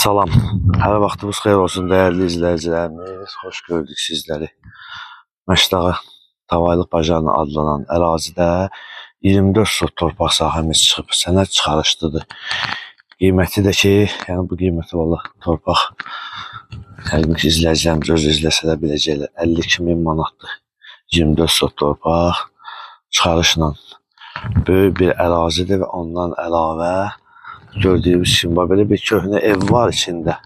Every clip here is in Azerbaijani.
Salam, hər vaxtınız xeyir olsun dəyərli izləyicilərimiz. Xoş gördük sizləri. Məşdağa Tavaylıq Bacanı adlanan ərazidə 24 sot torpaq sahəmiz çıxıb. Sənəd çıxarışlıdır. Qiyməti də ki, yəni bu qiyməti valla torpaq həqiqi izləyicilərimiz öz izləsə də biləcəklər. 52.000 manatdır. 24 sot torpaq çıxarışla böyük bir ərazidir və ondan əlavə gördüyümüz kimi belə bir köhnə ev var içində.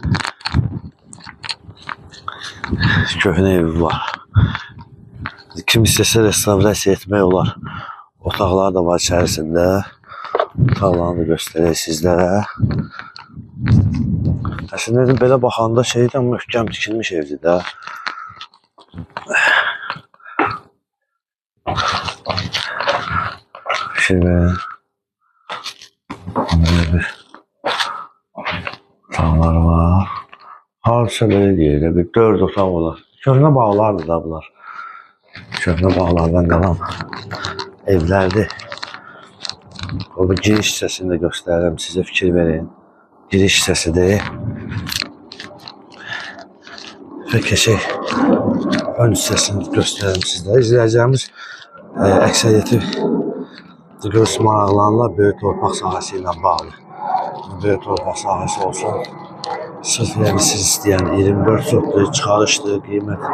Köhnə ev var. Kim istəsə restavrasiya etmək olar. Otaqlar da var içərisində. Otaqlarını da göstərək sizlərə. Əslində belə baxanda şeydən möhkəm tikilmiş evdir də. Şimdi böyle bir otaqlar var. Hardasa belə deyək, bir 4 otaq olar. Köhnə bağlardır da bunlar. Köhnə bağlardan qalan evlərdir. O bu giriş hissəsini də göstərirəm, sizə fikir verin. Giriş hissəsidir. Və keçək ön hissəsini göstərirəm sizlərə. İzləyəcəyimiz əksəriyyəti görürsünüz maraqlanırlar böyük torpaq sahəsi ilə bağlı. Böyük torpaq sahəsi olsun. Sırf yəni siz istəyən 24 sotdur, çıxarışdır, qiymət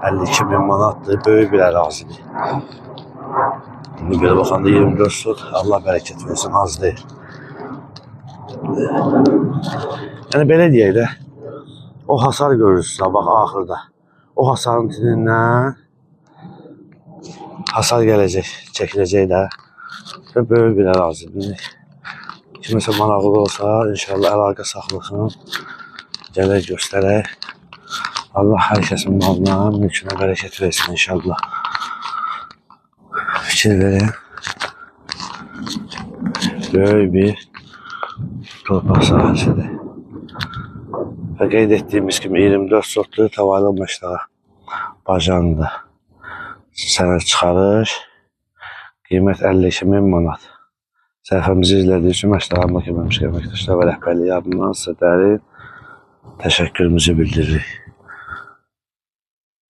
52.000 manatdır, böyük bir ərazidir. Belə baxanda 24 sot, Allah bərəkət versin, az deyil. Yəni belə deyək də, o hasar görürsünüz, bax axırda. O hasarın tinindən hasar gələcək, çəkiləcək də. Və böyük bir ərazidir. Kiməsə maraqlı olsa, inşallah əlaqə saxlasın. Gələk, göstərək. Allah hər kəsin malına, mülkünə bərəkət versin inşallah. Fikir verin. Böyük bir torpaq sahəsidir. Və qeyd etdiyimiz kimi 24 sotdur, Tavaylıq Məşdağa Bacanıdır. Sənəd çıxarış. Qiymət 52.000 manat. Səhifəmizi izlədiyiniz üçün Məşdağın Bakı Məmşıq əməkdaşlar və rəhbərliyi adından sizə dərin təşəkkürümüzü bildiririk.